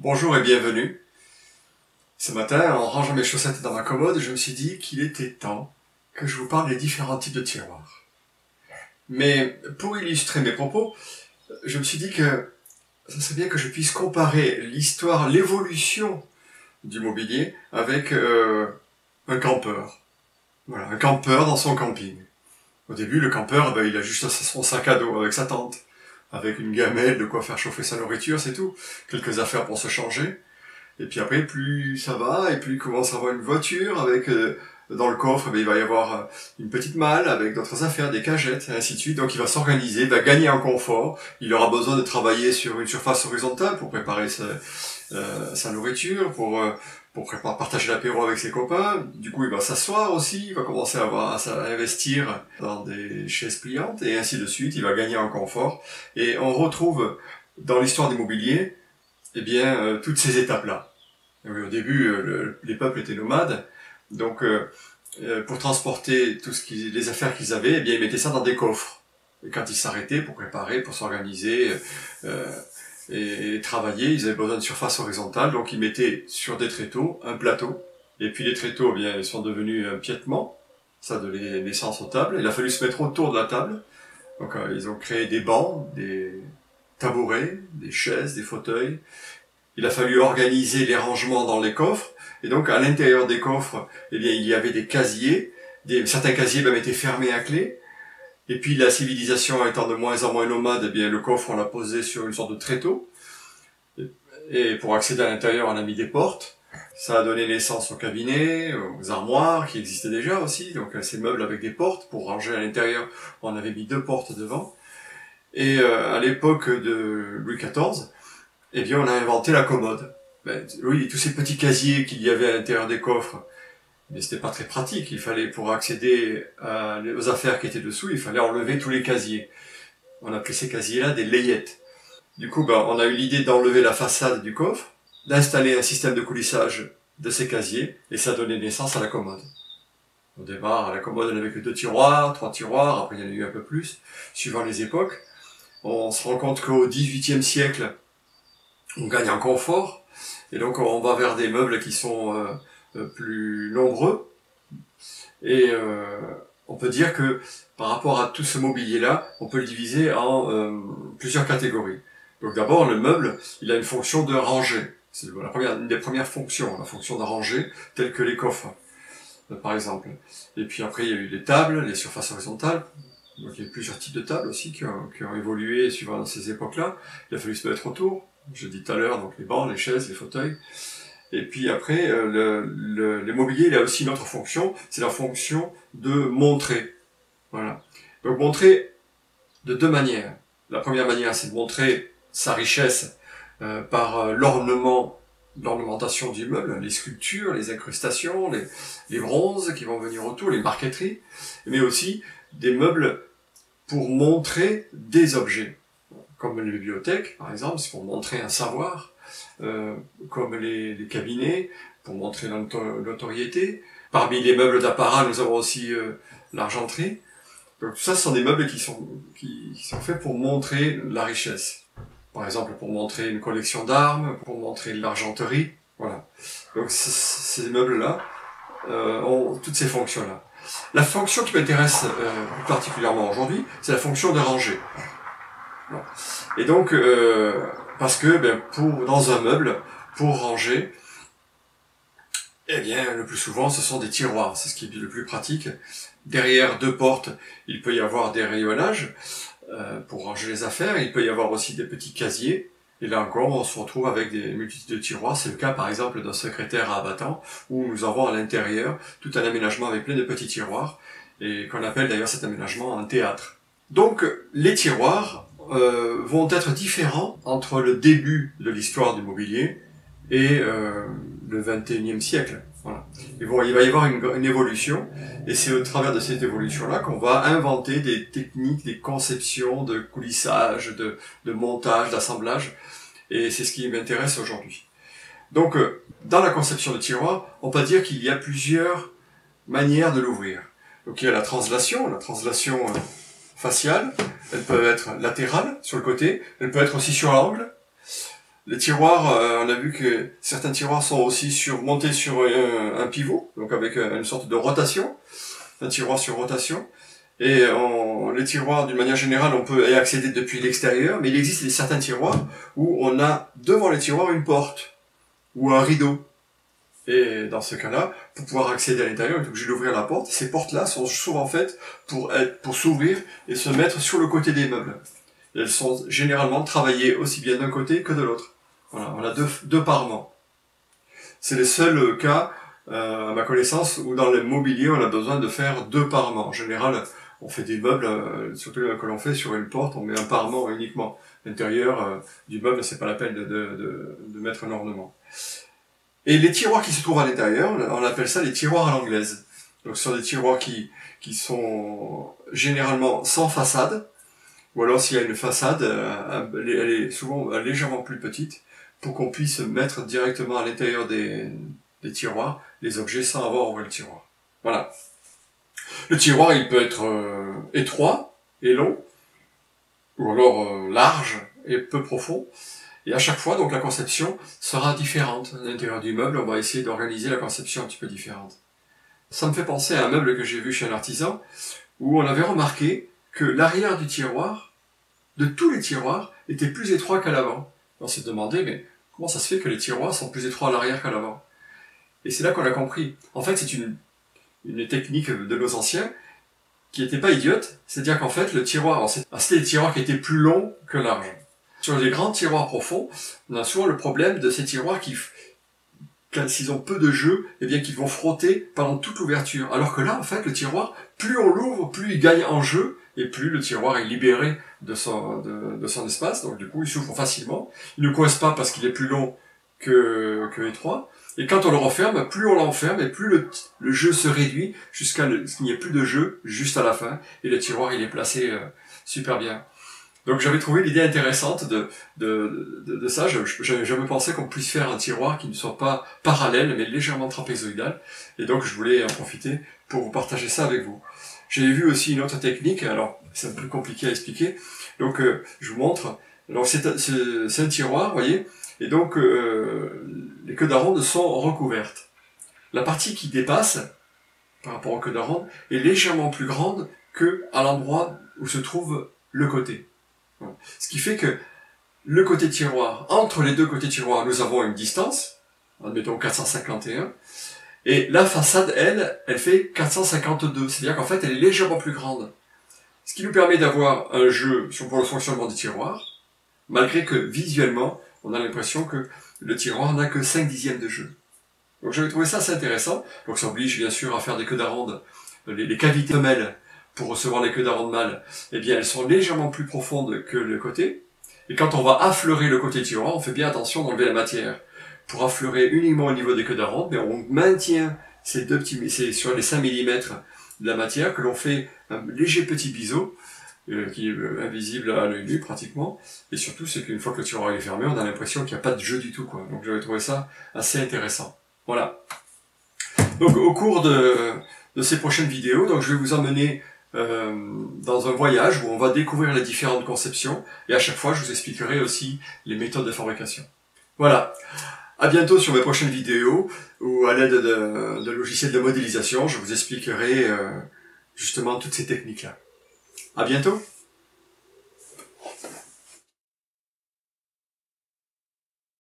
Bonjour et bienvenue. Ce matin, en rangeant mes chaussettes dans ma commode, je me suis dit qu'il était temps que je vous parle des différents types de tiroirs. Mais pour illustrer mes propos, je me suis dit que ça serait bien que je puisse comparer l'histoire, l'évolution du mobilier avec un campeur. Voilà, un campeur dans son camping. Au début, le campeur, il a juste son sac à dos avec sa tente, avec une gamelle, de quoi faire chauffer sa nourriture, c'est tout. Quelques affaires pour se changer. Et puis après, plus ça va, et plus il commence à avoir une voiture avec, dans le coffre, il va y avoir une petite malle avec d'autres affaires, des cagettes, et ainsi de suite. Donc il va s'organiser, il va gagner en confort. Il aura besoin de travailler sur une surface horizontale pour préparer sa nourriture, pour partager l'apéro avec ses copains. Du coup, il va s'asseoir aussi, il va commencer à investir dans des chaises pliantes, et ainsi de suite. Il va gagner en confort. Et on retrouve dans l'histoire des mobiliers, toutes ces étapes-là. Au début, les peuples étaient nomades, donc pour transporter les affaires qu'ils avaient, ils mettaient ça dans des coffres. Et quand ils s'arrêtaient pour préparer, pour s'organiser et travailler, ils avaient besoin de surface horizontale, donc ils mettaient sur des tréteaux un plateau. Et puis les tréteaux, ils sont devenus un piétement, ça a donné naissance aux tables. Il a fallu se mettre autour de la table, donc ils ont créé des bancs, des tabourets, des chaises, des fauteuils. Il a fallu organiser les rangements dans les coffres, et donc à l'intérieur des coffres, il y avait des casiers. Certains casiers étaient fermés à clé. Et puis la civilisation étant de moins en moins nomade, le coffre on l'a posé sur une sorte de tréteau. Et pour accéder à l'intérieur, on a mis des portes. Ça a donné naissance aux cabinets, aux armoires qui existaient déjà aussi. Donc ces meubles avec des portes pour ranger à l'intérieur, on avait mis 2 portes devant. Et à l'époque de Louis XIV, on a inventé la commode. Oui, tous ces petits casiers qu'il y avait à l'intérieur des coffres, mais c'était pas très pratique. Il fallait, pour accéder aux affaires qui étaient dessous, il fallait enlever tous les casiers. On appelait ces casiers-là des layettes. Du coup, on a eu l'idée d'enlever la façade du coffre, d'installer un système de coulissage de ces casiers, et ça donnait naissance à la commode. Au départ, à la commode, on n'avait que 2 tiroirs, 3 tiroirs, après il y en a eu un peu plus, suivant les époques. On se rend compte qu'au XVIIIe siècle, on gagne en confort, et donc on va vers des meubles qui sont plus nombreux, et on peut dire que par rapport à tout ce mobilier-là, on peut le diviser en plusieurs catégories. Donc d'abord, le meuble, il a une fonction de ranger, c'est une des premières fonctions, la fonction de ranger, telle que les coffres, par exemple. Et puis après, il y a eu les tables, les surfaces horizontales. Donc il y a plusieurs types de tables aussi qui ont évolué suivant ces époques-là. Il a fallu se mettre autour. Je dis tout à l'heure, donc les bancs, les chaises, les fauteuils. Et puis après, le mobilier, il a aussi une autre fonction, c'est la fonction de montrer. Voilà. Donc montrer de 2 manières. La première manière, c'est de montrer sa richesse par l'ornementation du meuble, les sculptures, les incrustations, les bronzes qui vont venir autour, les marqueteries, mais aussi des meubles pour montrer des objets. Comme les bibliothèques, par exemple, c'est pour montrer un savoir, comme les cabinets, pour montrer l'autorité. Parmi les meubles d'apparat, nous avons aussi l'argenterie. Donc tout ça, ce sont des meubles qui sont faits pour montrer la richesse. Par exemple, pour montrer une collection d'armes, pour montrer l'argenterie. Voilà. Donc ces meubles-là ont toutes ces fonctions-là. La fonction qui m'intéresse plus particulièrement aujourd'hui, c'est la fonction de ranger. Et donc, parce que dans un meuble, pour ranger, le plus souvent, ce sont des tiroirs. C'est ce qui est le plus pratique. Derrière 2 portes, il peut y avoir des rayonnages pour ranger les affaires. Il peut y avoir aussi des petits casiers. Et là encore, on se retrouve avec des multitudes de tiroirs. C'est le cas, par exemple, d'un secrétaire à abattant, où nous avons à l'intérieur tout un aménagement avec plein de petits tiroirs, et qu'on appelle d'ailleurs cet aménagement un théâtre. Donc, les tiroirs vont être différents entre le début de l'histoire du mobilier et le XXIe siècle. Voilà. Il va y avoir une évolution, et c'est au travers de cette évolution-là qu'on va inventer des techniques, des conceptions de coulissage, de montage, d'assemblage, et c'est ce qui m'intéresse aujourd'hui. Donc, dans la conception de tiroir, on peut dire qu'il y a plusieurs manières de l'ouvrir. Donc il y a la translation faciale, elle peut être latérale, sur le côté, elle peut être aussi sur l'angle, Les tiroirs, on a vu que certains tiroirs sont aussi montés sur un pivot, donc avec une sorte de rotation, un tiroir sur rotation. Et les tiroirs, d'une manière générale, on peut y accéder depuis l'extérieur, mais il existe certains tiroirs où on a devant les tiroirs une porte ou un rideau. Et dans ce cas-là, pour pouvoir accéder à l'intérieur, on est obligé d'ouvrir la porte. Ces portes-là sont souvent faites pour s'ouvrir et se mettre sur le côté des meubles. Et elles sont généralement travaillées aussi bien d'un côté que de l'autre. Voilà, on a deux parements. C'est les seuls cas, à ma connaissance, où dans le mobilier, on a besoin de faire deux parements. En général, on fait des meubles, surtout les meubles que l'on fait sur une porte, on met un parement uniquement. L'intérieur du meuble, c'est pas la peine de mettre un ornement. Et les tiroirs qui se trouvent à l'intérieur, on appelle ça les tiroirs à l'anglaise. Donc ce sont des tiroirs qui sont généralement sans façade, ou alors s'il y a une façade, elle est souvent légèrement plus petite, pour qu'on puisse mettre directement à l'intérieur des tiroirs les objets sans avoir à ouvrir le tiroir. Voilà. Le tiroir, il peut être étroit et long, ou alors large et peu profond. Et à chaque fois, donc la conception sera différente. À l'intérieur du meuble, on va essayer d'organiser la conception un petit peu différente. Ça me fait penser à un meuble que j'ai vu chez un artisan, où on avait remarqué que l'arrière du tiroir, de tous les tiroirs, était plus étroit qu'à l'avant. On s'est demandé, mais comment ça se fait que les tiroirs sont plus étroits à l'arrière qu'à l'avant? Et c'est là qu'on a compris. En fait, c'est une technique de nos anciens qui n'était pas idiote. C'est-à-dire qu'en fait, le tiroir, c'était des tiroirs qui étaient plus longs que larges. Sur les grands tiroirs profonds, on a souvent le problème de ces tiroirs qui, quand ils ont peu de jeu, eh bien qu'ils vont frotter pendant toute l'ouverture. Alors que là, en fait, le tiroir, plus on l'ouvre, plus il gagne en jeu, et plus le tiroir est libéré de son espace. Donc du coup, il s'ouvre facilement. Il ne coince pas parce qu'il est plus long que étroit. Et quand on le referme, plus on l'enferme, et plus le jeu se réduit jusqu'à ce qu'il n'y ait plus de jeu juste à la fin. Et le tiroir, il est placé super bien. Donc j'avais trouvé l'idée intéressante de ça. Je me pensais qu'on puisse faire un tiroir qui ne soit pas parallèle, mais légèrement trapézoïdal. Et donc je voulais en profiter pour vous partager ça avec vous. J'ai vu aussi une autre technique, alors c'est un peu compliqué à expliquer. Donc je vous montre. Alors c'est un tiroir, vous voyez, et donc les queues d'aronde sont recouvertes. La partie qui dépasse, par rapport aux queues d'aronde, est légèrement plus grande que à l'endroit où se trouve le côté. Ce qui fait que le côté tiroir, entre les deux côtés tiroirs, nous avons une distance, admettons 451, et la façade, elle fait 452, c'est-à-dire qu'en fait, elle est légèrement plus grande. Ce qui nous permet d'avoir un jeu pour le fonctionnement du tiroir, malgré que visuellement, on a l'impression que le tiroir n'a que 5/10 de jeu. Donc j'avais trouvé ça assez intéressant, donc ça oblige bien sûr à faire des queues d'aronde, les cavités femelles, pour recevoir les queues d'aronde mâles, eh bien elles sont légèrement plus profondes que le côté. Et quand on va affleurer le côté tiroir, on fait bien attention d'enlever la matière. Pour affleurer uniquement au niveau des queues d'aronde, mais on maintient c'est sur les 5 mm de la matière que l'on fait un léger petit biseau, qui est invisible à l'œil nu pratiquement. Et surtout, c'est qu'une fois que le tiroir est fermé, on a l'impression qu'il n'y a pas de jeu du tout, quoi. Donc j'avais trouvé ça assez intéressant. Voilà. Donc au cours de ces prochaines vidéos, donc je vais vous emmener dans un voyage où on va découvrir les différentes conceptions et à chaque fois je vous expliquerai aussi les méthodes de fabrication. Voilà, à bientôt sur mes prochaines vidéos où à l'aide de logiciels de modélisation je vous expliquerai justement toutes ces techniques-là. À bientôt.